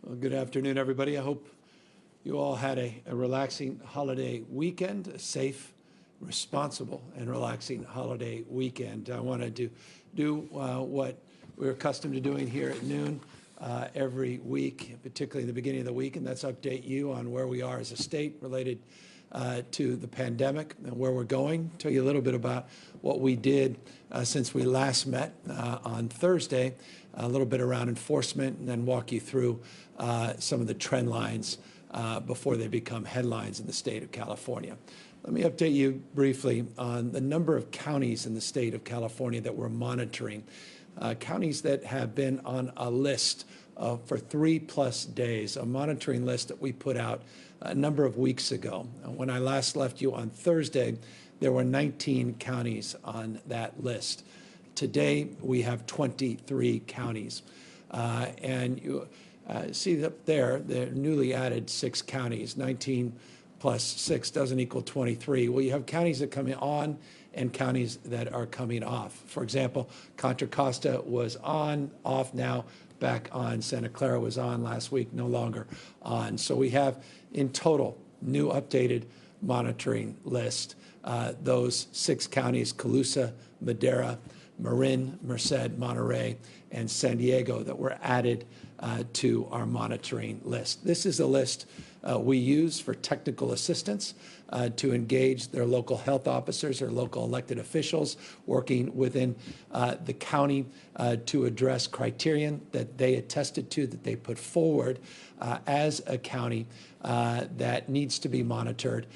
Well, good afternoon, everybody. I hope you all had a relaxing holiday weekend, a safe, responsible, and relaxing holiday weekend. I wanted to do what we're accustomed to doing here at noon every week, particularly in the beginning of the week, and that's update you on where we are as a state related to the pandemic and where we're going. Tell you a little bit about what we did since we last met on Thursday, a little bit around enforcement, and then walk you through some of the trend lines before they become headlines in the state of California. Let me update you briefly on the number of counties in the state of California that we're monitoring. Counties that have been on a list for 3+ days, a monitoring list that we put out a number of weeks ago. When I last left you on Thursday, there were 19 counties on that list. Today, we have 23 counties. And you see up there, the newly added 6 counties. 19 plus 6 doesn't equal 23. Well, you have counties that come on and counties that are coming off. For example, Contra Costa was on, off now, back on. Santa Clara was on last week, no longer on. So we have, in total, new updated monitoring list. Those 6 counties, Colusa, Madera, Marin, Merced, Monterey, and San Diego, that were added to our monitoring list. This is a list we use for technical assistance to engage their local health officers or local elected officials working within the county to address criterion that they attested to, that they put forward as a county that needs to be monitored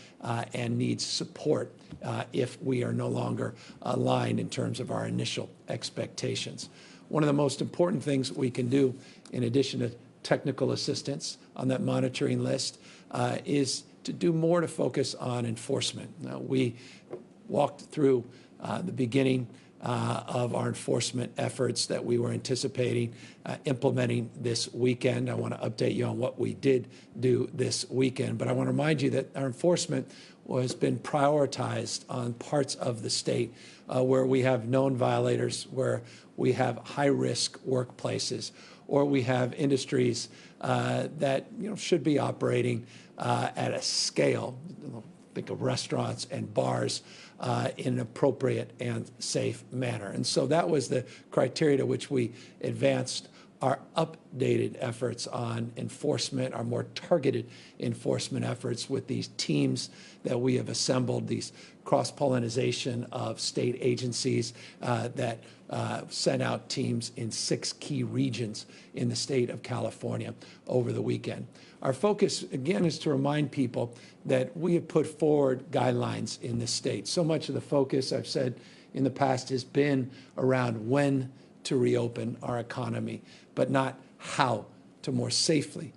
and needs support if we are no longer aligned in terms of our initial expectations. One of the most important things we can do, in addition to technical assistance on that monitoring list, is to do more to focus on enforcement. We walked through the beginning of our enforcement efforts that we were anticipating implementing this weekend. I want to update you on what we did do this weekend, but I want to remind you that our enforcement has been prioritized on parts of the state where we have known violators, where we have high-risk workplaces, or we have industries that should be operating at a scale, think of restaurants and bars, in an appropriate and safe manner. And so that was the criteria to which we advanced our updated efforts on enforcement, our more targeted enforcement efforts with these teams that we have assembled, these cross-pollination of state agencies that sent out teams in 6 key regions in the state of California over the weekend. Our focus, again, is to remind people that we have put forward guidelines in this state. So much of the focus, I've said in the past, has been around when to reopen our economy, but not how to more safely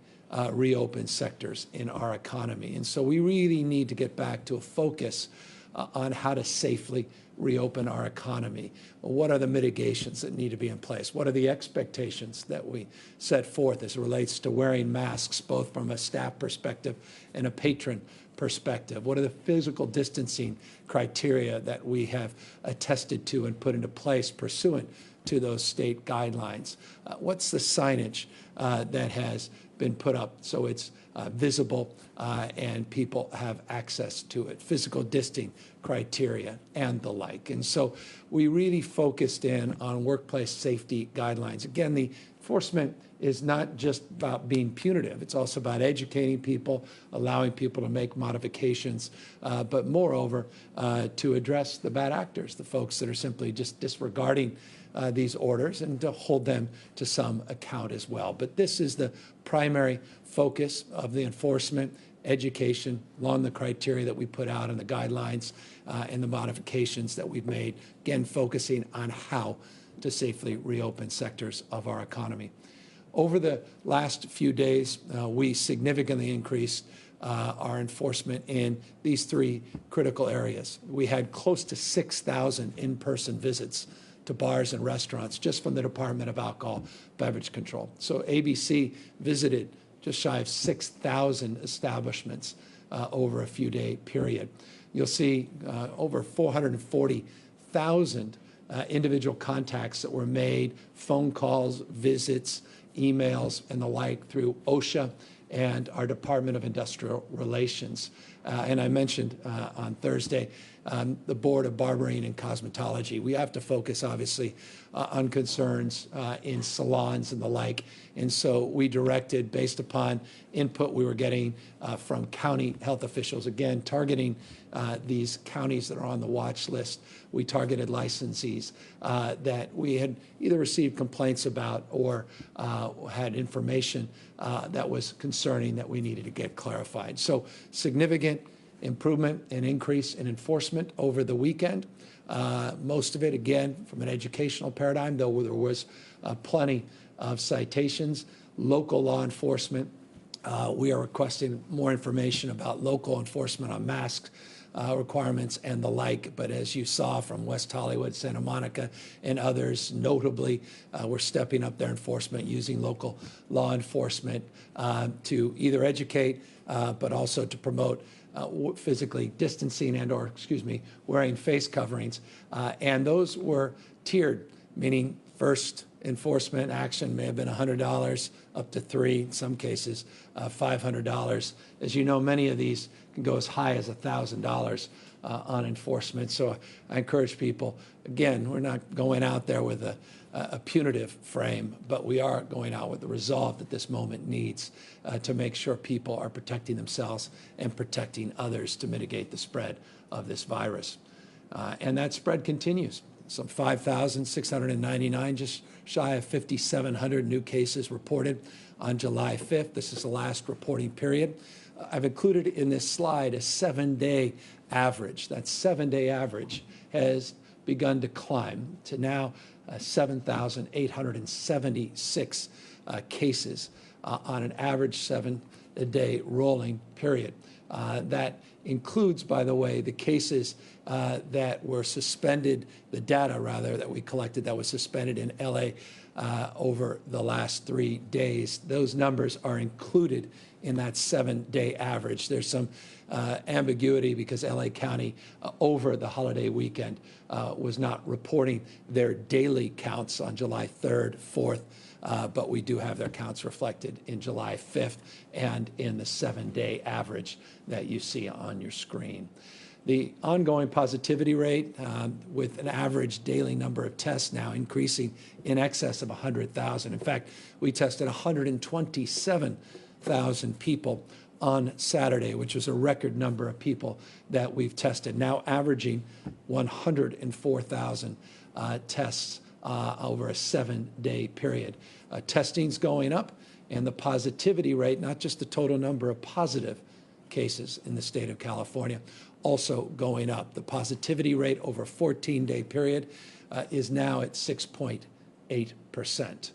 reopen sectors in our economy. And so we really need to get back to a focus on how to safely reopen our economy. Well, what are the mitigations that need to be in place? What are the expectations that we set forth as it relates to wearing masks, both from a staff perspective and a patron perspective? What are the physical distancing criteria that we have attested to and put into place pursuant to those state guidelines? What's the signage that has been put up so it's visible and people have access to it? Physical distancing criteria and the like. And so we really focused in on workplace safety guidelines. Again, the enforcement is not just about being punitive. It's also about educating people, allowing people to make modifications, but moreover, to address the bad actors, the folks that are simply just disregarding these orders, and to hold them to some account as well. But this is the primary focus of the enforcement, education, along the criteria that we put out and the guidelines and the modifications that we've made, again, focusing on how to safely reopen sectors of our economy. Over the last few days, we significantly increased our enforcement in these 3 critical areas. We had close to 6,000 in-person visits to bars and restaurants just from the Department of Alcohol Beverage Control. So ABC visited just shy of 6,000 establishments over a few-day period. You'll see over 440,000 individual contacts that were made, phone calls, visits, emails and the like through OSHA and our Department of Industrial Relations. And I mentioned on Thursday, the Board of Barbering and Cosmetology. We have to focus, obviously, on concerns in salons and the like. And so we directed, based upon input we were getting from county health officials, again, targeting these counties that are on the watch list. We targeted licensees that we had either received complaints about or had information that was concerning that we needed to get clarified. So significant improvement and increase in enforcement over the weekend. Most of it, again, from an educational paradigm, though there was plenty of citations. Local law enforcement, we are requesting more information about local enforcement on masks requirements and the like. But as you saw from West Hollywood, Santa Monica, and others, notably, we're stepping up their enforcement using local law enforcement to either educate, but also to promote physically distancing and or, wearing face coverings. And those were tiered, meaning first enforcement action may have been $100 up to $300, in some cases $500. As you know, many of these can go as high as $1,000 on enforcement. So I encourage people, again, we're not going out there with a punitive frame, but we are going out with the resolve that this moment needs to make sure people are protecting themselves and protecting others to mitigate the spread of this virus. And that spread continues. Some 5,699, just shy of 5,700 new cases reported on July 5th. This is the last reporting period. I've included in this slide a 7-day average. That 7-day average has begun to climb to now 7,876 cases on an average 7-day rolling period. That includes, by the way, the cases that were suspended, the data rather that we collected that was suspended in LA over the last 3 days. Those numbers are included in that 7-day average. There's some ambiguity because LA County over the holiday weekend was not reporting their daily counts on July 3rd, 4th, but we do have their counts reflected in July 5th and in the 7-day average that you see on your screen. The ongoing positivity rate with an average daily number of tests now increasing in excess of 100,000. In fact, we tested 127,000 people on Saturday, which was a record number of people that we've tested, now averaging 104,000 tests over a 7-day period. Testing's going up, and the positivity rate, not just the total number of positive cases in the state of California, also going up. The positivity rate over a 14-day period is now at 6.8%.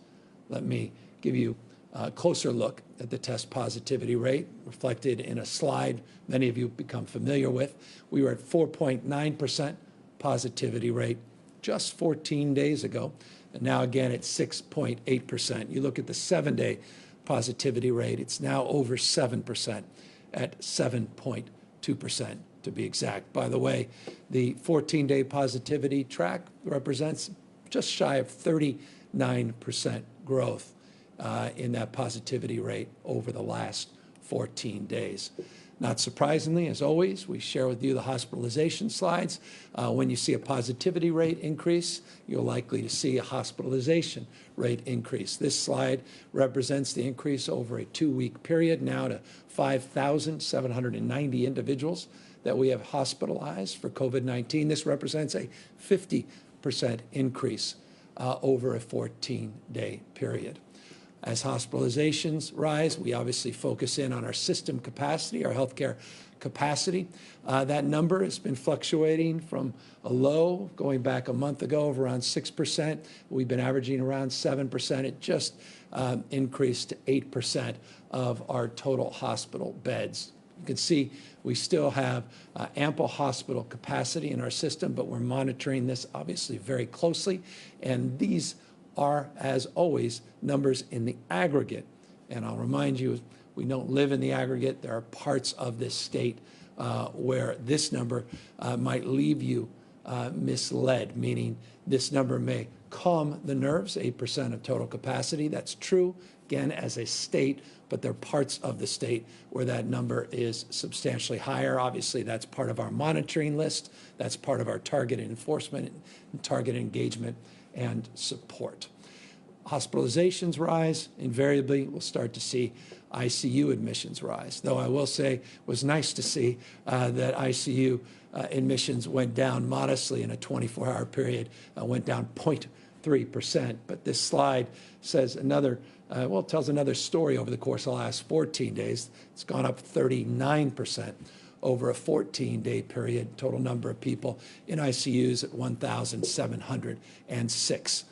Let me give you a closer look at the test positivity rate reflected in a slide many of you become familiar with. We were at 4.9% positivity rate just 14 days ago, and now again at 6.8%. You look at the 7-day positivity rate, it's now over 7% at 7.2% to be exact. By the way, the 14-day positivity track represents just shy of 39% growth in that positivity rate over the last 14 days. Not surprisingly, as always, we share with you the hospitalization slides. When you see a positivity rate increase, you're likely to see a hospitalization rate increase. This slide represents the increase over a 2-week period, now to 5,790 individuals that we have hospitalized for COVID-19. This represents a 50% increase over a 14-day period. As hospitalizations rise, we obviously focus in on our system capacity, our healthcare capacity. That number has been fluctuating from a low going back a month ago of around 6%. We've been averaging around 7%. It just increased to 8% of our total hospital beds. You can see we still have ample hospital capacity in our system, but we're monitoring this obviously very closely. And these are, as always, numbers in the aggregate. And I'll remind you, we don't live in the aggregate. There are parts of this state where this number might leave you misled, meaning this number may calm the nerves, 8% of total capacity. That's true, again, as a state, but there are parts of the state where that number is substantially higher. Obviously, that's part of our monitoring list. That's part of our targeted enforcement and targeted engagement and support. Hospitalizations rise. Invariably, we'll start to see ICU admissions rise, though I will say it was nice to see that ICU admissions went down modestly in a 24-hour period, went down 0.3%. But this slide says tells another story over the course of the last 14 days. It's gone up 39% over a 14-day period. Total number of people in ICUs at 1,706.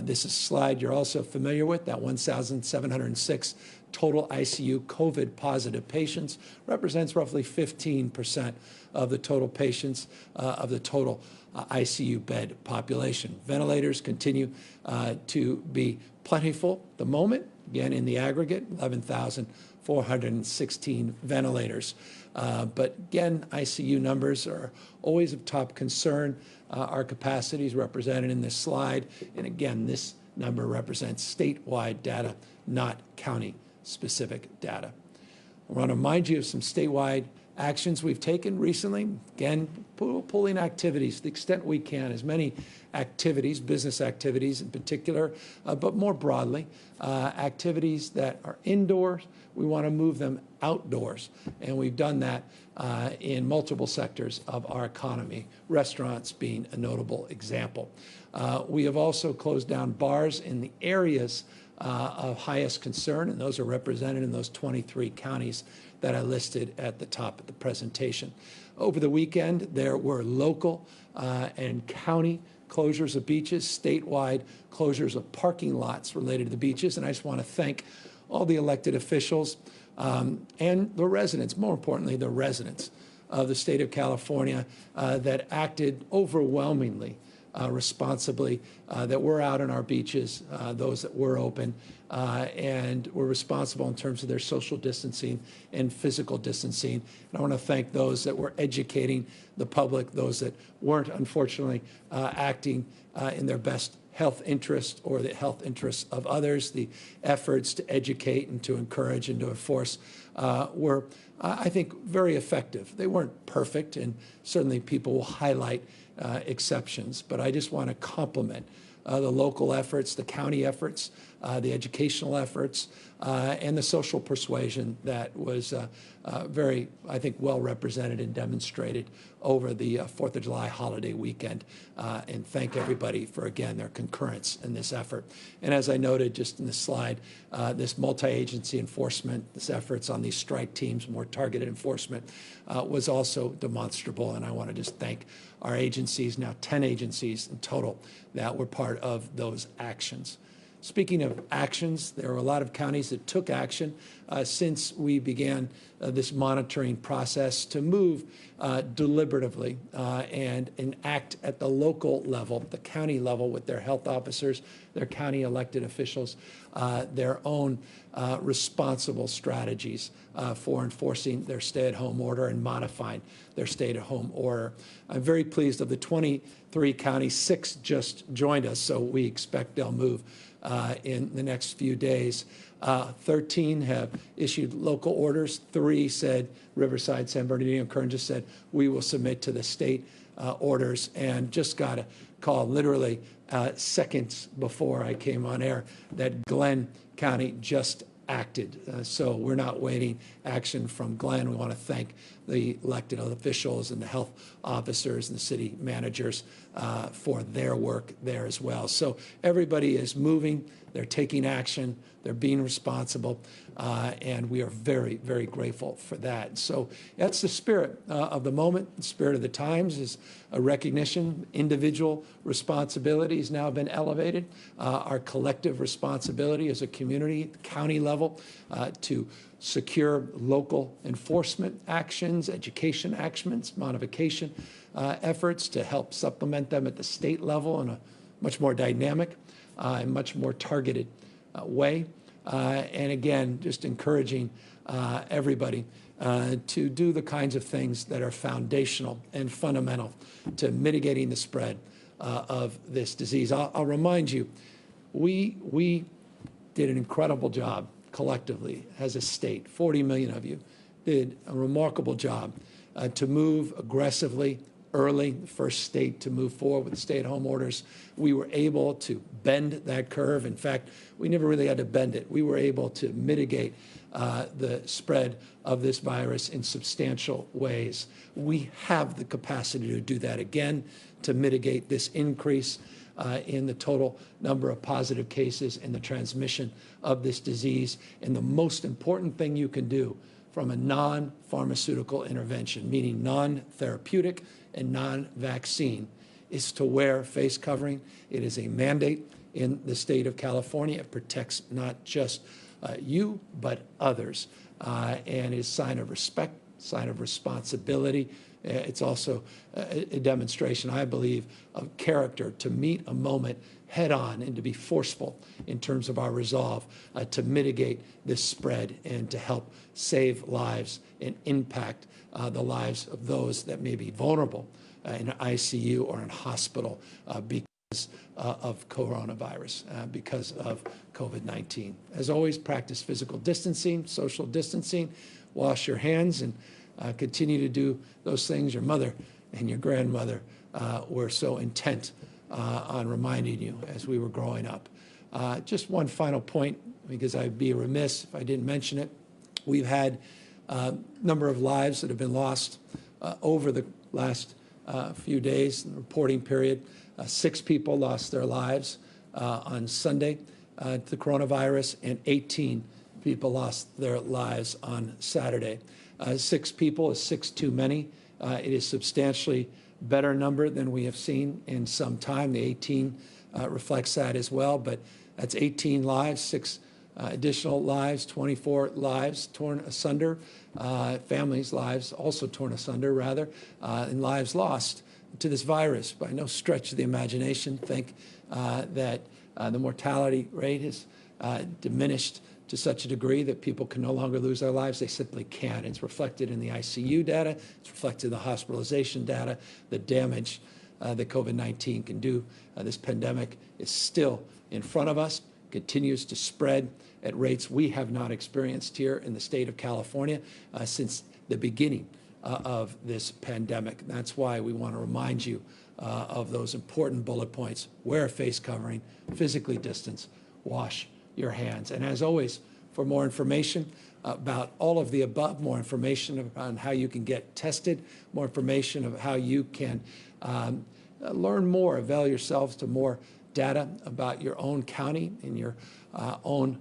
This is a slide you're also familiar with, that 1,706 total ICU COVID positive patients represents roughly 15% of the total patients of the total ICU bed population. Ventilators continue to be plentiful at the moment. Again, in the aggregate, 11,416 ventilators. But again, ICU numbers are always of top concern. Our capacity is represented in this slide. And again, this number represents statewide data, not county-specific data. I want to remind you of some statewide actions we've taken recently. Again, pulling activities to the extent we can, as many activities, business activities in particular, but more broadly, activities that are indoors, we want to move them outdoors. And we've done that in multiple sectors of our economy, restaurants being a notable example. We have also closed down bars in the areas of highest concern, and those are represented in those 23 counties that I listed at the top of the presentation. Over the weekend, there were local and county closures of beaches, statewide closures of parking lots related to the beaches, and I just want to thank all the elected officials and the residents, more importantly, the residents of the state of California that acted overwhelmingly responsibly, that were out on our beaches, those that were open, and were responsible in terms of their social distancing and physical distancing. And I want to thank those that were educating the public, those that weren't, unfortunately, acting in their best health interest or the health interests of others. The efforts to educate and to encourage and to enforce were, I think, very effective. They weren't perfect, and certainly people will highlight exceptions, but I just want to compliment the local efforts, the county efforts, the educational efforts, and the social persuasion that was very, I think, well represented and demonstrated over the 4th of July holiday weekend. And thank everybody for, again, their concurrence in this effort. And as I noted just in this slide, this multi-agency enforcement, this efforts on these strike teams, more targeted enforcement, was also demonstrable. And I want to just thank our agencies, now 10 agencies in total, that were part of those actions. Speaking of actions, there were a lot of counties that took action since we began this monitoring process to move deliberatively and act at the local level, the county level, with their health officers, their county elected officials, their own responsible strategies for enforcing their stay-at-home order and modifying their stay-at-home order. I'm very pleased of the 23 counties, 6 just joined us, so we expect they'll move in the next few days. 13 have issued local orders. 3 said, Riverside, San Bernardino, and Kern just said, we will submit to the state orders, and just got a call literally seconds before I came on air that Glenn County just acted. So we're not waiting action from Glenn. We want to thank the elected officials and the health officers and the city managers for their work there as well. So everybody is moving. They're taking action. They're being responsible. And we are very, very grateful for that. So that's the spirit of the moment. The spirit of the times is a recognition. Individual responsibility has now been elevated. Our collective responsibility as a community, county level, to secure local enforcement actions, education actions, modification efforts to help supplement them at the state level in a much more dynamic and much more targeted way. And again, just encouraging everybody to do the kinds of things that are foundational and fundamental to mitigating the spread of this disease. I'll remind you, we did an incredible job collectively as a state. 40 million of you did a remarkable job to move aggressively early, the first state to move forward with stay-at-home orders. We were able to bend that curve. In fact, we never really had to bend it. We were able to mitigate the spread of this virus in substantial ways. We have the capacity to do that again, to mitigate this increase in the total number of positive cases and the transmission of this disease. And the most important thing you can do from a non-pharmaceutical intervention, meaning non-therapeutic and non-vaccine, is to wear face covering. It is a mandate in the state of California. It protects not just you, but others, and is a sign of respect, sign of responsibility. It's also a demonstration, I believe, of character to meet a moment head on and to be forceful in terms of our resolve to mitigate this spread and to help save lives and impact the lives of those that may be vulnerable in an ICU or in hospital because of coronavirus, because of COVID-19. As always, practice physical distancing, social distancing, wash your hands, and continue to do those things your mother and your grandmother were so intent on reminding you as we were growing up. Just one final point, because I'd be remiss if I didn't mention it. We've had a number of lives that have been lost over the last few days in the reporting period. 6 people lost their lives on Sunday to the coronavirus, and 18 people lost their lives on Saturday. 6 people is 6 too many. It is substantially better number than we have seen in some time. The 18 reflects that as well, but that's 18 lives, 6 additional lives, 24 lives torn asunder, families' lives also torn asunder, rather, and lives lost to this virus. By no stretch of the imagination, think that the mortality rate has diminished to such a degree that people can no longer lose their lives. They simply can't. It's reflected in the ICU data. It's reflected in the hospitalization data. The damage that COVID-19 can do. This pandemic is still in front of us, continues to spread at rates we have not experienced here in the state of California since the beginning of this pandemic. That's why we want to remind you of those important bullet points. Wear a face covering, physically distance, wash your hands. And as always, for more information about all of the above, more information on how you can get tested, more information of how you can learn more, avail yourselves to more data about your own county and your own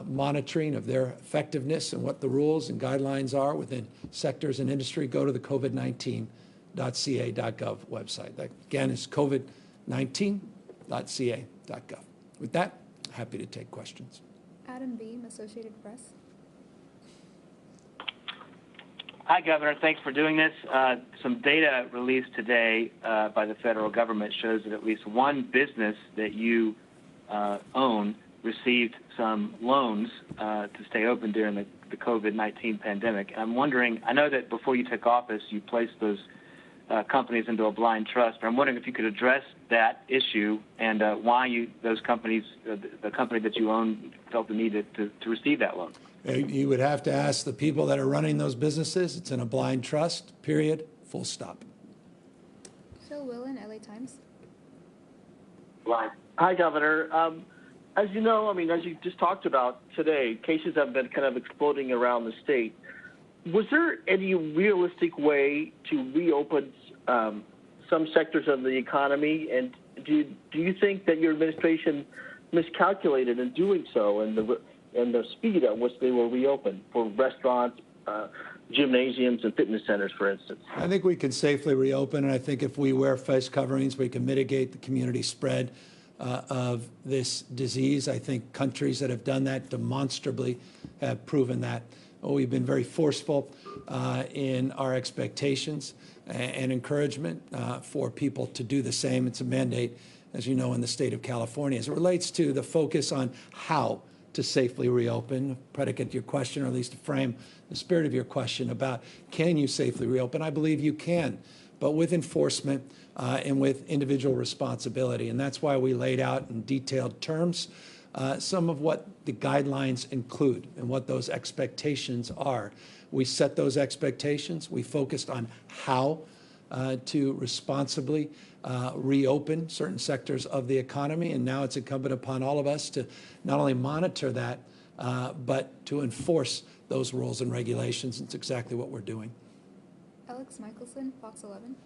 monitoring of their effectiveness and what the rules and guidelines are within sectors and industry, go to the covid19.ca.gov website. That, again, is covid19.ca.gov. With that, happy to take questions. Adam Beam, Associated Press. Hi, Governor. Thanks for doing this. Some data released today by the federal government shows that at least one business that you own received some loans to stay open during the COVID-19 pandemic. And I'm wondering, I know that before you took office, you placed those companies into a blind trust, but I'm wondering if you could address that issue and why those companies, the company that you own, felt the need to receive that loan. You would have to ask the people that are running those businesses. It's in a blind trust, period, full stop. Phil Willen, LA Times. Hi, Governor. As you know, as you just talked about today, cases have been kind of exploding around the state. Was there any realistic way to reopen some sectors of the economy? And do you think that your administration miscalculated in doing so and the speed at which they will reopen for restaurants, gymnasiums, and fitness centers, for instance? I think we can safely reopen, and I think if we wear face coverings, we can mitigate the community spread of this disease. I think countries that have done that demonstrably have proven that. We've been very forceful in our expectations and encouragement for people to do the same. It's a mandate, as you know, in the state of California. As it relates to the focus on how to safely reopen. Predicate to your question, or at least to frame the spirit of your question about can you safely reopen? I believe you can, but with enforcement and with individual responsibility. And that's why we laid out in detailed terms some of what the guidelines include and what those expectations are. We set those expectations. We focused on how to responsibly reopen certain sectors of the economy. And now it's incumbent upon all of us to not only monitor that, but to enforce those rules and regulations. It's exactly what we're doing. Alex Michelson, Fox 11.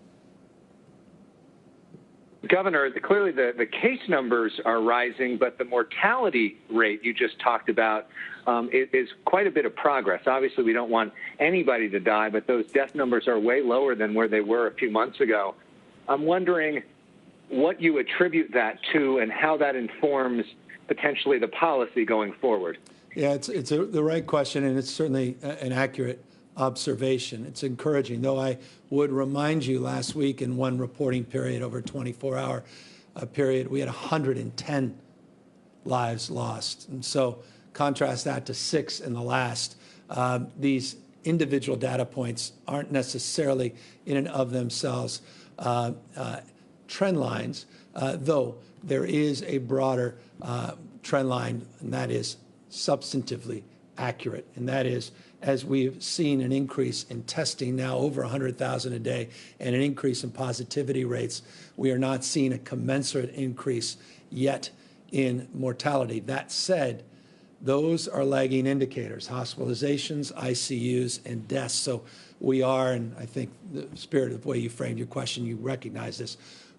Governor, clearly the case numbers are rising, but the mortality rate you just talked about is quite a bit of progress. Obviously, we don't want anybody to die, but those death numbers are way lower than where they were a few months ago. I'm wondering what you attribute that to and how that informs potentially the policy going forward. Yeah, it's the right question, and it's certainly an accurate observation. It's encouraging, though I would remind you last week in one reporting period over a 24-hour period, we had 110 lives lost. And so contrast that to 6 in the last. These individual data points aren't necessarily in and of themselves trend lines, though there is a broader trend line, and that is substantively accurate. And that is, as we've seen an increase in testing now over 100,000 a day and an increase in positivity rates, we are not seeing a commensurate increase yet in mortality. That said, those are lagging indicators: hospitalizations, ICUs, and deaths. So we are, and I think the spirit of the way you framed your question, you recognize this,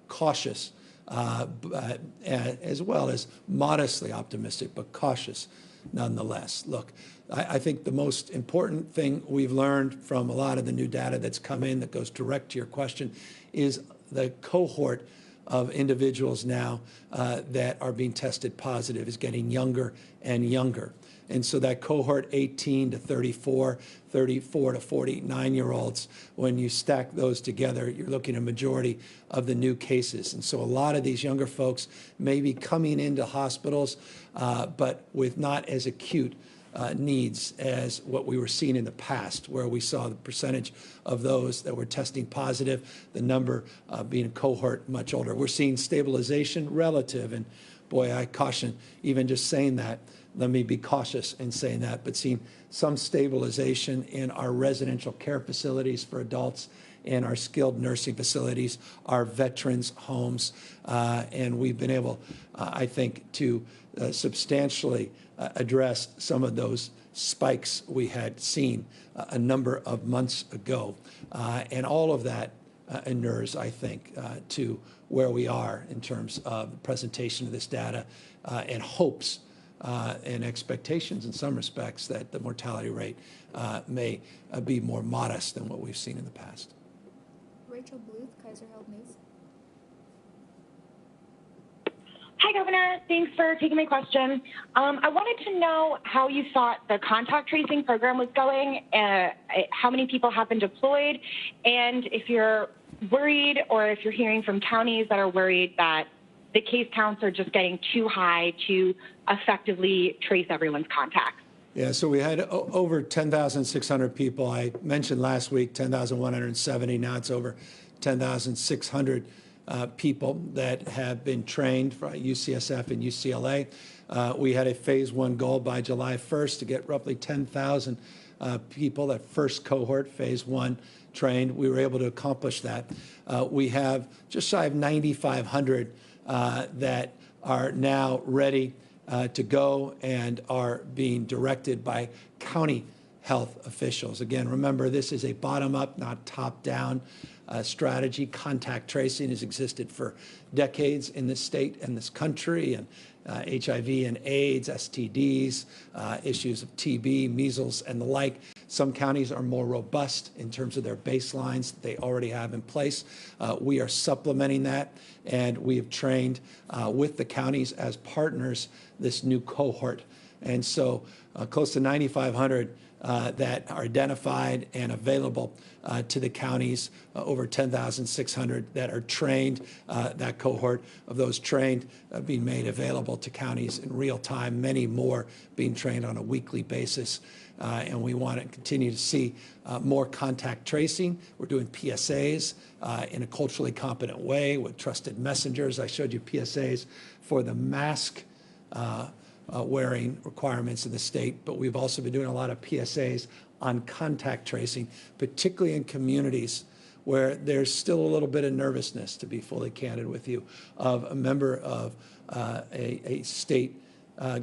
cautious, as well as modestly optimistic, but cautious nonetheless. Look, I think the most important thing we've learned from a lot of the new data that's come in that goes direct to your question is the cohort of individuals now that are being tested positive is getting younger and younger. And so that cohort 18 to 34, 34 to 49-year-olds, when you stack those together, you're looking at a majority of the new cases. And so a lot of these younger folks may be coming into hospitals, but with not as acute needs as what we were seeing in the past, where we saw the percentage of those that were testing positive, the number being a cohort much older. We're seeing stabilization relative, and boy, I caution even just saying that. Let me be cautious in saying that, but seeing some stabilization in our residential care facilities for adults, in our skilled nursing facilities, our veterans' homes, and we've been able, I think, to substantially address some of those spikes we had seen a number of months ago. And all of that inures, I think, to where we are in terms of the presentation of this data and hopes and expectations in some respects that the mortality rate may be more modest than what we've seen in the past. Rachel Bluth, Kaiser Held News. Hi, Governor. Thanks for taking my question. I wanted to know how you thought the contact tracing program was going, how many people have been deployed, and if you're worried or if you're hearing from counties that are worried that the case counts are just getting too high to effectively trace everyone's contacts. Yeah, so we had over 10,600 people. I mentioned last week 10,170. Now it's over 10,600 people that have been trained by UCSF and UCLA. We had a phase 1 goal by July 1st to get roughly 10,000 people, that first cohort, phase 1, trained. We were able to accomplish that. We have just shy of 9,500 that are now ready to go and are being directed by county health officials. Again, remember, this is a bottom-up, not top-down strategy. Contact tracing has existed for decades in this state and this country, and HIV and AIDS, STDs, issues of TB, measles, and the like. Some counties are more robust in terms of their baselines that they already have in place. We are supplementing that, and we have trained with the counties as partners this new cohort And so close to 9,500 that are identified and available to the counties, over 10,600 that are trained, that cohort of those trained being made available to counties in real time, many more being trained on a weekly basis. And we want to continue to see more contact tracing. We're doing PSAs in a culturally competent way with trusted messengers. I showed you PSAs for the mask wearing requirements in the state, but we've also been doing a lot of PSAs on contact tracing, particularly in communities where there's still a little bit of nervousness, to be fully candid with you, of a member of a state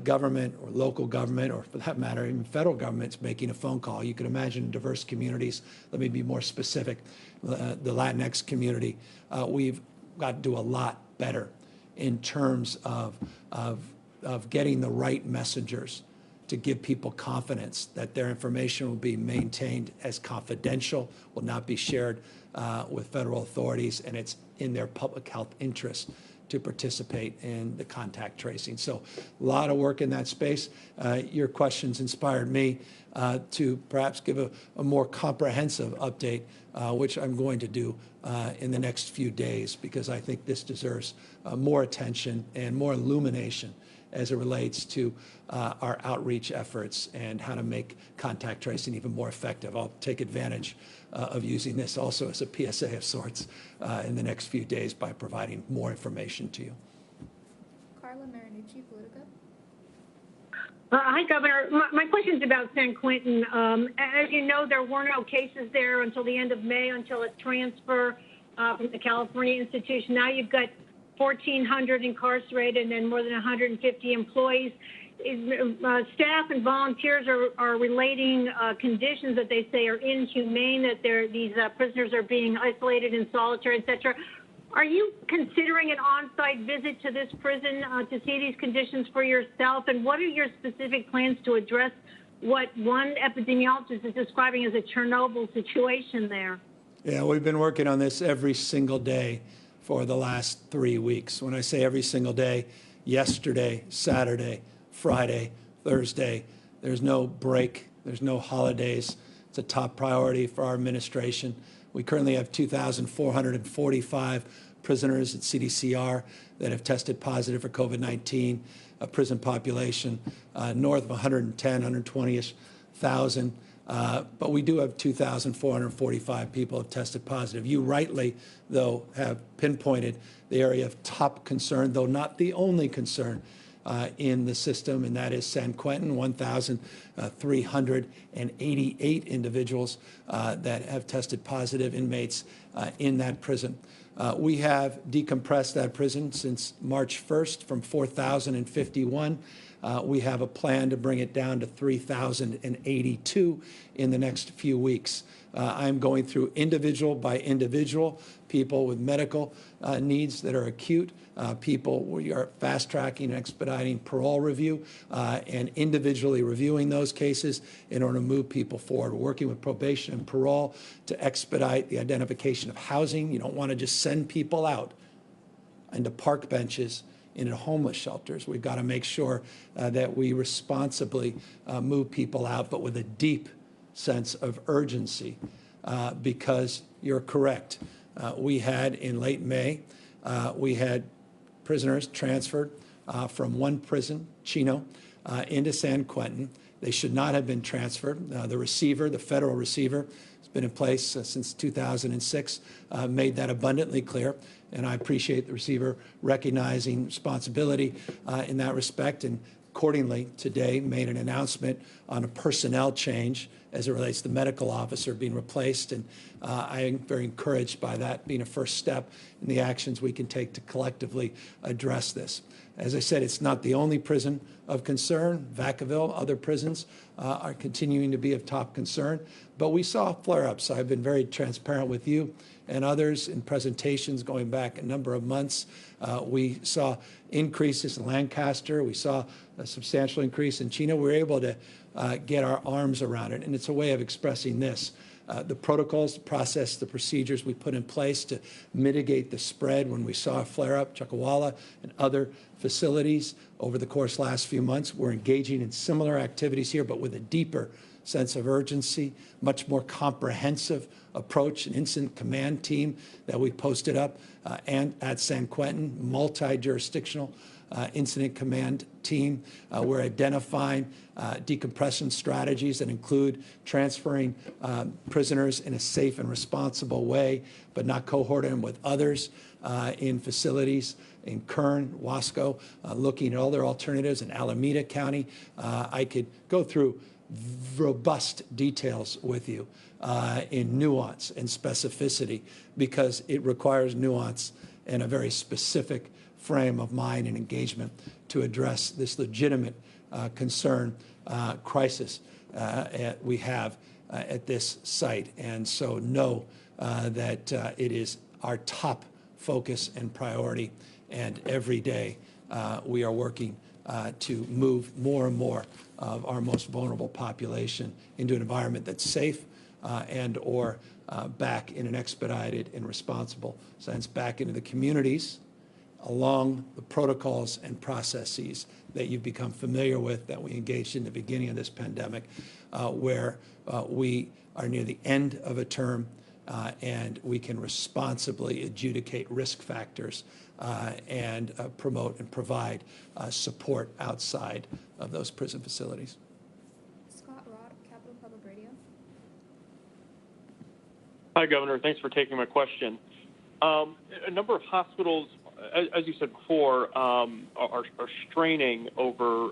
government or local government, or for that matter, even federal government's making a phone call. You can imagine diverse communities. Let me be more specific. The Latinx community, we've got to do a lot better in terms of getting the right messengers to give people confidence that their information will be maintained as confidential, will not be shared with federal authorities, and it's in their public health interest to participate in the contact tracing. So a lot of work in that space. Your questions inspired me to perhaps give a more comprehensive update, which I'm going to do in the next few days, because I think this deserves more attention and more illumination as it relates to our outreach efforts and how to make contact tracing even more effective. I'll take advantage of using this also as a PSA of sorts in the next few days by providing more information to you. Carla Marinucci, Politico. Hi, Governor. My question is about San Quentin. As you know, there were no cases there until the end of May, until it transferred from the California institution. Now you've got 1,400 incarcerated and more than 150 employees. Staff and volunteers are relating conditions that they say are inhumane, that these prisoners are being isolated in solitary, et cetera. Are you considering an on-site visit to this prison to see these conditions for yourself? And what are your specific plans to address what one epidemiologist is describing as a Chernobyl situation there? Yeah, we've been working on this every single day for the last 3 weeks. When I say every single day, yesterday, Saturday, Friday, Thursday, there's no break, there's no holidays. It's a top priority for our administration. We currently have 2,445 prisoners at CDCR that have tested positive for COVID-19, a prison population north of 110, 120-ish thousand. But we do have 2,445 people have tested positive. You rightly, though, have pinpointed the area of top concern, though not the only concern in the system, and that is San Quentin, 1,388 individuals that have tested positive, inmates in that prison. We have decompressed that prison since March 1st from 4,051. We have a plan to bring it down to 3,082 in the next few weeks. I'm going through individual by individual, people with medical needs that are acute, people we are fast-tracking and expediting parole review and individually reviewing those cases in order to move people forward. We're working with probation and parole to expedite the identification of housing. You don't want to just send people out into park benches into homeless shelters. We've got to make sure that we responsibly move people out, but with a deep sense of urgency, because you're correct. We had in late May, we had prisoners transferred from one prison, Chino, into San Quentin. They should not have been transferred. The receiver, the federal receiver, has been in place since 2006, made that abundantly clear. And I appreciate the receiver recognizing responsibility in that respect, and accordingly today made an announcement on a personnel change as it relates to the medical officer being replaced. And I am very encouraged by that being a first step in the actions we can take to collectively address this. As I said, it's not the only prison of concern. Vacaville, other prisons are continuing to be of top concern. But we saw flare-ups. I've been very transparent with you and others in presentations going back a number of months. We saw increases in Lancaster. We saw a substantial increase in Chino. We were able to get our arms around it. And it's a way of expressing this. the protocols, the process, the procedures we put in place to mitigate the spread when we saw a flare-up, Chuckawalla and other facilities over the course of the last few months. We're engaging in similar activities here, but with a deeper sense of urgency, much more comprehensive approach, an incident command team that we posted up and at San Quentin, multi-jurisdictional incident command team. We're identifying decompression strategies that include transferring prisoners in a safe and responsible way, but not cohorting them with others in facilities in Kern, Wasco, looking at all their alternatives in Alameda County. I could go through robust details with you in nuance and specificity, because it requires nuance and a very specific frame of mind and engagement to address this legitimate concern, crisis we have at this site. And so know that it is our top focus and priority, and every day we are working to move more and more of our most vulnerable population into an environment that's safe and or back in an expedited and responsible sense, back into the communities along the protocols and processes that you've become familiar with, that we engaged in the beginning of this pandemic, where we are near the end of a term and we can responsibly adjudicate risk factors and promote and provide support outside of those prison facilities. Scott Rod, Capital Public Radio. Hi, Governor. Thanks for taking my question. A number of hospitals, as you said before, are straining over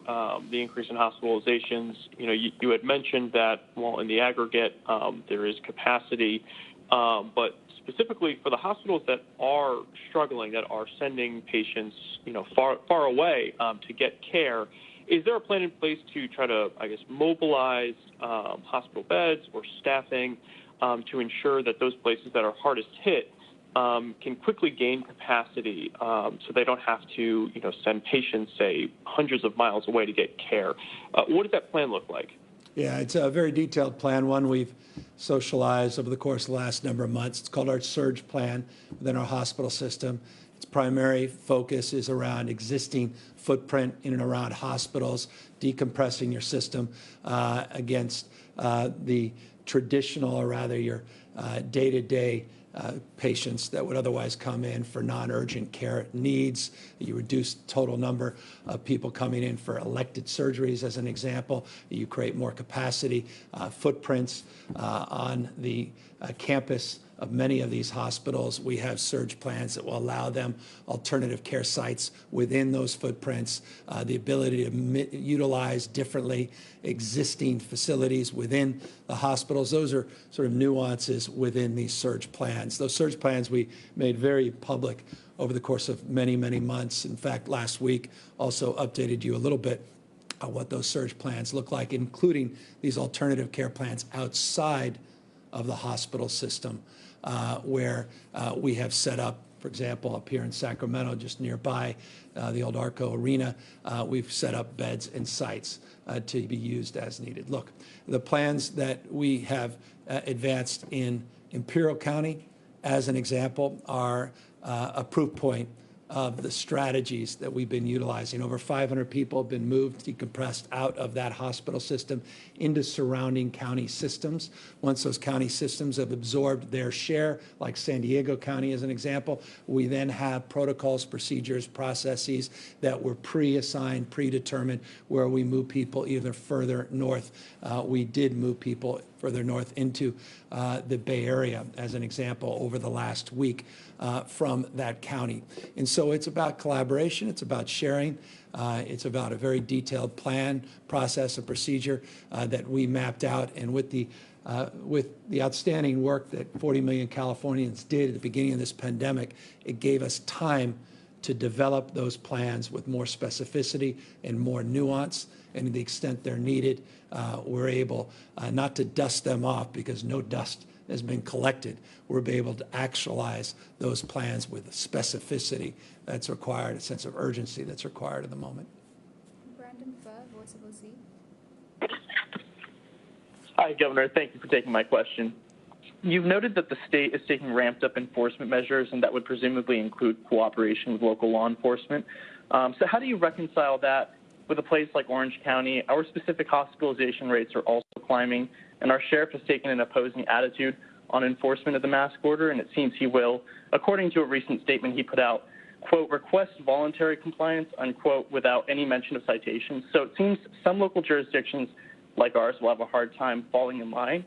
the increase in hospitalizations. You know, you had mentioned that, well, in the aggregate, there is capacity, but specifically for the hospitals that are struggling, that are sending patients, you know, far away to get care, is there a plan in place to try to, I guess, mobilize hospital beds or staffing to ensure that those places that are hardest hit can quickly gain capacity so they don't have to, you know, send patients, say, hundreds of miles away to get care? What does that plan look like? Yeah, it's a very detailed plan, one we've socialized over the course of the last number of months. It's called our surge plan within our hospital system. Its primary focus is around existing footprint in and around hospitals, decompressing your system against the traditional, or rather your day-to-day patients that would otherwise come in for non-urgent care needs. You reduce total number of people coming in for elected surgeries, as an example. You create more capacity, footprints on the campus of many of these hospitals. We have surge plans that will allow them alternative care sites within those footprints, the ability to utilize differently existing facilities within the hospitals. Those are sort of nuances within these surge plans. Those surge plans we made very public over the course of many, many months. In fact, last week also updated you a little bit on what those surge plans look like, including these alternative care plans outside of the hospital system, where we have set up, for example, up here in Sacramento, just nearby the old Arco Arena, we've set up beds and sites to be used as needed. Look, the plans that we have advanced in Imperial County, as an example, are a proof point of the strategies that we've been utilizing. Over 500 people have been moved, decompressed out of that hospital system into surrounding county systems. Once those county systems have absorbed their share, like San Diego County as an example, we then have protocols, procedures, processes that were pre-assigned, predetermined, where we move people either further north. We did move people further north into the Bay Area, as an example, over the last week from that county. And so it's about collaboration, it's about sharing, it's about a very detailed plan, process, and procedure that we mapped out. And with the outstanding work that 40 million Californians did at the beginning of this pandemic, it gave us time to develop those plans with more specificity and more nuance. And to the extent they're needed, we're able not to dust them off, because no dust has been collected. We're able to actualize those plans with specificity that's required, a sense of urgency that's required at the moment. Brandon Pho, Voice of OC. Hi, Governor. Thank you for taking my question. You've noted that the state is taking ramped-up enforcement measures, and that would presumably include cooperation with local law enforcement. So how do you reconcile that with a place like Orange County? Our specific hospitalization rates are also climbing, and our sheriff has taken an opposing attitude on enforcement of the mask order, and it seems he will, according to a recent statement he put out, quote, request voluntary compliance, unquote, without any mention of citations. So it seems some local jurisdictions like ours will have a hard time falling in line.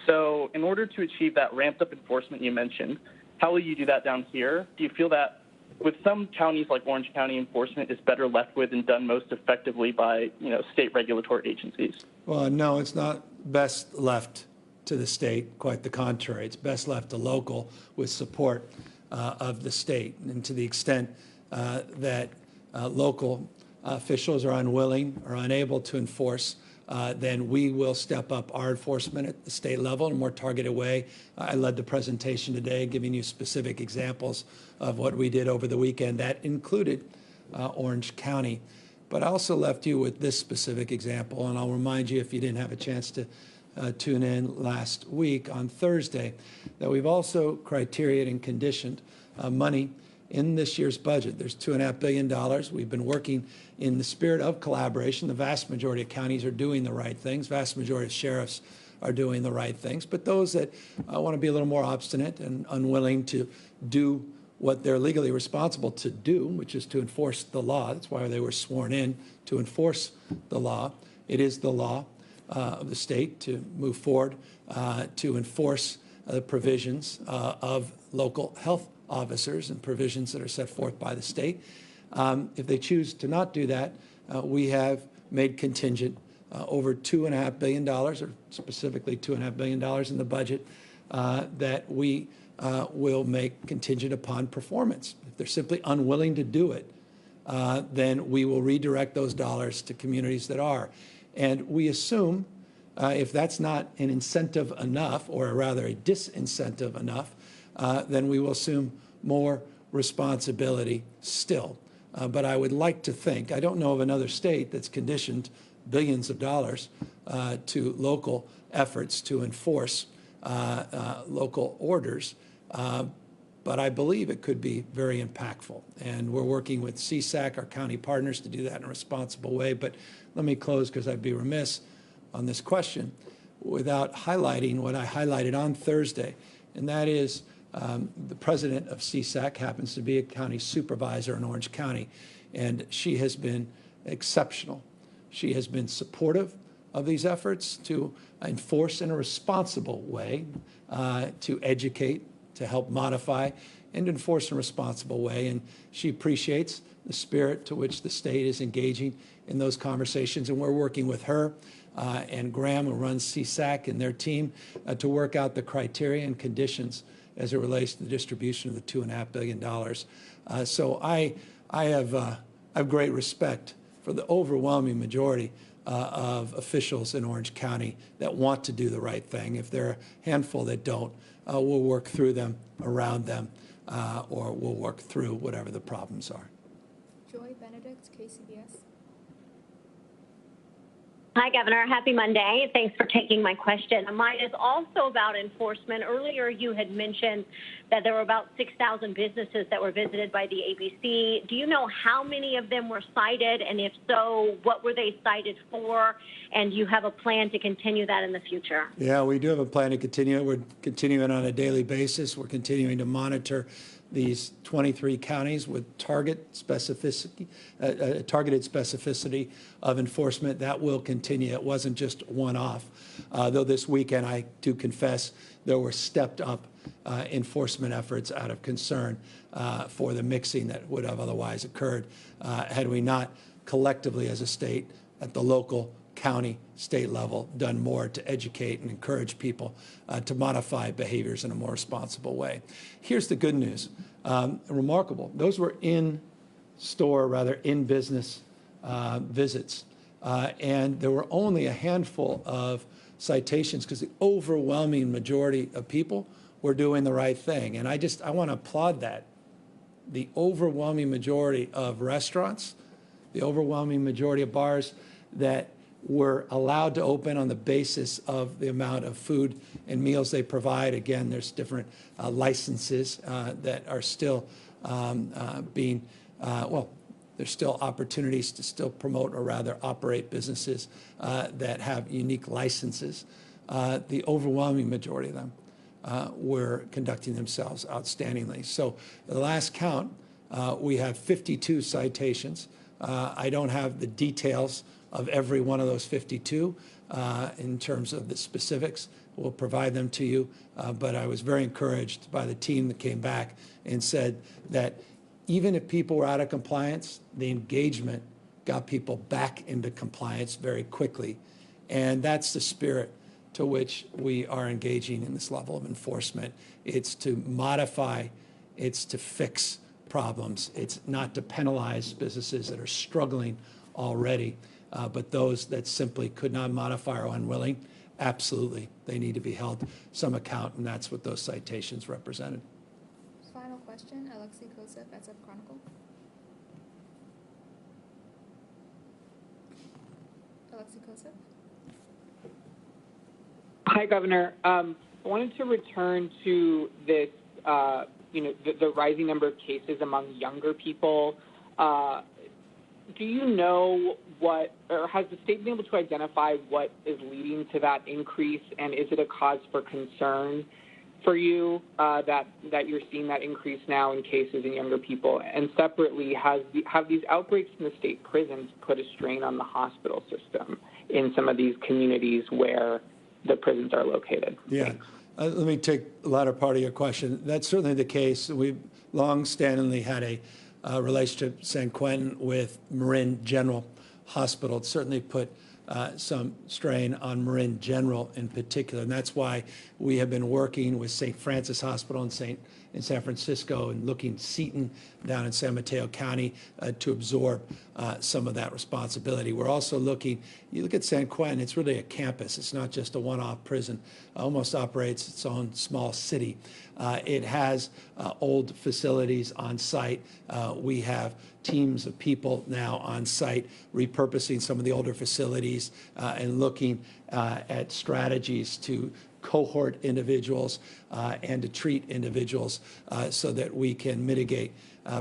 So in order to achieve that ramped up enforcement you mentioned, how will you do that down here? Do you feel that with some counties like Orange County, enforcement is better left with and done most effectively by, state regulatory agencies? Well, no, it's not best left to the state. Quite the contrary. It's best left to local with support of the state. And to the extent that local officials are unwilling or unable to enforce, then we will step up our enforcement at the state level in a more targeted way. I led the presentation today giving you specific examples of what we did over the weekend. That included Orange County. But I also left you with this specific example, and I'll remind you if you didn't have a chance to tune in last week on Thursday, that we've also criteriaed and conditioned money in this year's budget. There's $2.5 billion. We've been working in the spirit of collaboration. The vast majority of counties are doing the right things. Vast majority of sheriffs are doing the right things. But those that want to be a little more obstinate and unwilling to do what they're legally responsible to do, which is to enforce the law. That's why they were sworn in, to enforce the law. It is the law of the state to move forward to enforce the provisions of local health officers and provisions that are set forth by the state. If they choose to not do that, we have made contingent over $2.5 billion, or specifically $2.5 billion in the budget, that we will make contingent upon performance. If they're simply unwilling to do it, then we will redirect those dollars to communities that are. And we assume if that's not an incentive enough, or rather a disincentive enough, then we will assume more responsibility still. But I would like to think, I don't know of another state that's conditioned billions of dollars to local efforts to enforce local orders, but I believe it could be very impactful. And we're working with CSAC, our county partners, to do that in a responsible way. But let me close, because I'd be remiss on this question without highlighting what I highlighted on Thursday, and that is the president of CSAC happens to be a county supervisor in Orange County, and she has been exceptional. She has been supportive of these efforts to enforce in a responsible way, to educate, to help modify, and enforce in a responsible way. And she appreciates the spirit to which the state is engaging in those conversations, and we're working with her and Graham, who runs CSAC, and their team to work out the criteria and conditions as it relates to the distribution of the $2.5 billion. So I have great respect for the overwhelming majority of officials in Orange County that want to do the right thing. If there are a handful that don't, we'll work through them, around them, or we'll work through whatever the problems are. Joy Benedict, KCBS. Hi, Governor. Happy Monday. Thanks for taking my question. Mine is also about enforcement. Earlier, you had mentioned that there were about 6,000 businesses that were visited by the ABC. Do you know how many of them were cited? And if so, what were they cited for? And do you have a plan to continue that in the future? Yeah, we do have a plan to continue it. We're continuing on a daily basis. We're continuing to monitor these 23 counties with targeted specificity of enforcement. That will continue. It wasn't just one-off. Though this weekend, I do confess, there were stepped-up enforcement efforts out of concern for the mixing that would have otherwise occurred had we not collectively as a state at the local, county, state level done more to educate and encourage people to modify behaviors in a more responsible way. Here's the good news. Remarkable. Those were in-business visits. And there were only a handful of citations because the overwhelming majority of people were doing the right thing. And I want to applaud that. The overwhelming majority of restaurants, the overwhelming majority of bars that were allowed to open on the basis of the amount of food and meals they provide. Again, there's different licenses that are still being, there's still opportunities to still promote or rather operate businesses that have unique licenses. The overwhelming majority of them were conducting themselves outstandingly. So the last count, we have 52 citations. I don't have the details of every one of those 52 in terms of the specifics. We'll provide them to you. But I was very encouraged by the team that came back and said that even if people were out of compliance, the engagement got people back into compliance very quickly. And that's the spirit to which we are engaging in this level of enforcement. It's to modify, it's to fix problems. It's not to penalize businesses that are struggling already, but those that simply could not modify or are unwilling, absolutely, they need to be held some account, and that's what those citations represented. Final question, Alexei Kosep, SF Chronicle. Alexei Kosep. Hi, Governor. I wanted to return to this, the rising number of cases among younger people. Do you know what, or has the state been able to identify what is leading to that increase, and is it a cause for concern for you that you're seeing that increase now in cases in younger people? And separately, have these outbreaks in the state prisons put a strain on the hospital system in some of these communities where the prisons are located? Yeah. Let me take the latter part of your question. That's certainly the case. We've long-standingly had a relationship, San Quentin, with Marin General Hospital. It certainly put some strain on Marin General in particular, and that's why we have been working with St. Francis Hospital in San Francisco and looking Seton down in San Mateo County to absorb some of that responsibility. We're also looking, you look at San Quentin, it's really a campus. It's not just a one-off prison. It almost operates its own small city. It has old facilities on site. We have teams of people now on site repurposing some of the older facilities and looking at strategies to cohort individuals and to treat individuals so that we can mitigate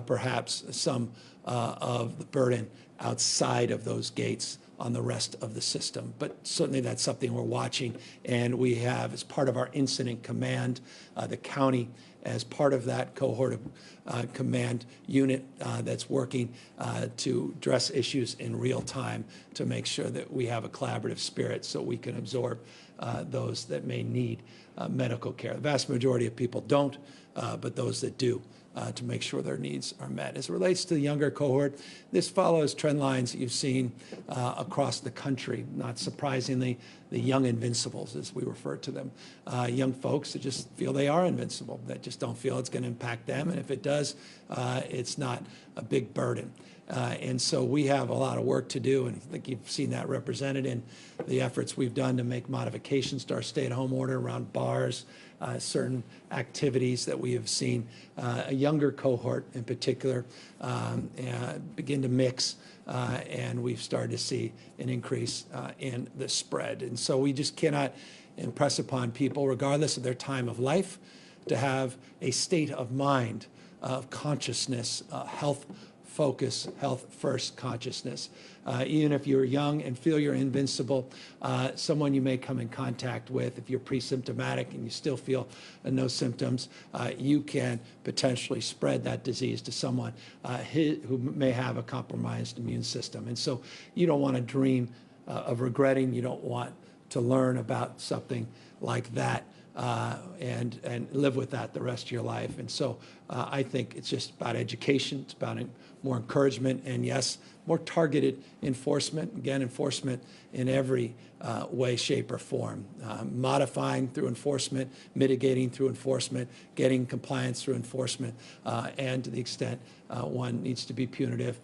perhaps some of the burden outside of those gates on the rest of the system. But certainly that's something we're watching, and we have, as part of our incident command, the county as part of that cohort of command unit that's working to address issues in real time to make sure that we have a collaborative spirit so we can absorb those that may need medical care. The vast majority of people don't, but those that do, to make sure their needs are met. As it relates to the younger cohort, this follows trend lines that you've seen across the country. Not surprisingly, the young invincibles, as we refer to them. Young folks that just feel they are invincible, that just don't feel it's going to impact them, and if it does, it's not a big burden. And so we have a lot of work to do, and I think you've seen that represented in the efforts we've done to make modifications to our stay-at-home order around bars, certain activities that we have seen a younger cohort in particular begin to mix, and we've started to see an increase in the spread. And so we just cannot impress upon people, regardless of their time of life, to have a state of mind, of consciousness, health focus, health first consciousness. Even if you're young and feel you're invincible, someone you may come in contact with, if you're pre-symptomatic and you still feel no symptoms, you can potentially spread that disease to someone who may have a compromised immune system. And so you don't want to dream of regretting. You don't want to learn about something like that and live with that the rest of your life. And so I think it's just about education. It's about more encouragement, and yes, more targeted enforcement. Again, enforcement in every way, shape, or form. Modifying through enforcement, mitigating through enforcement, getting compliance through enforcement, and to the extent one needs to be punitive,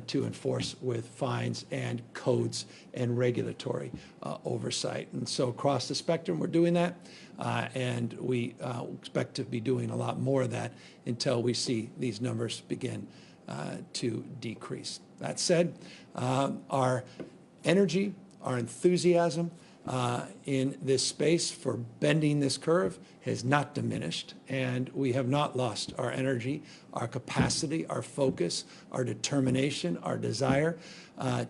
to enforce with fines and codes and regulatory oversight. And so across the spectrum, we're doing that, and we expect to be doing a lot more of that until we see these numbers begin to decrease. That said, our energy, our enthusiasm in this space for bending this curve has not diminished, and we have not lost our energy, our capacity, our focus, our determination, our desire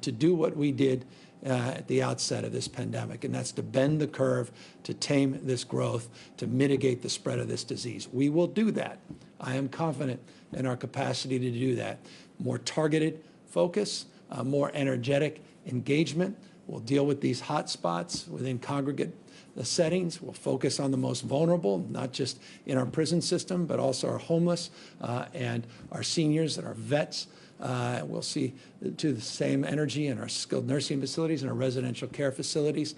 to do what we did at the outset of this pandemic, and that's to bend the curve, to tame this growth, to mitigate the spread of this disease. We will do that. I am confident in our capacity to do that. More targeted focus, more energetic engagement. We'll deal with these hot spots within congregate settings. We'll focus on the most vulnerable, not just in our prison system, but also our homeless and our seniors and our vets. We'll see to the same energy in our skilled nursing facilities and our residential care facilities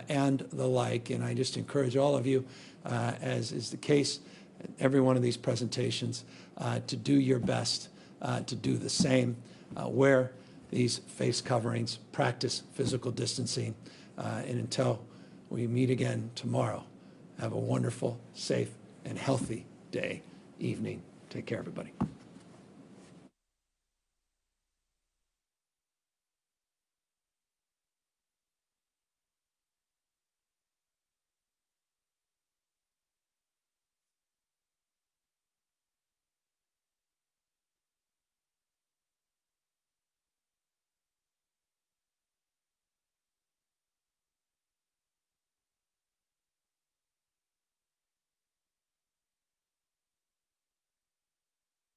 and the like. And I just encourage all of you, as is the case at every one of these presentations, to do your best to do the same. Wear these face coverings, practice physical distancing, and until we meet again tomorrow, have a wonderful, safe, and healthy day, evening. Take care, everybody.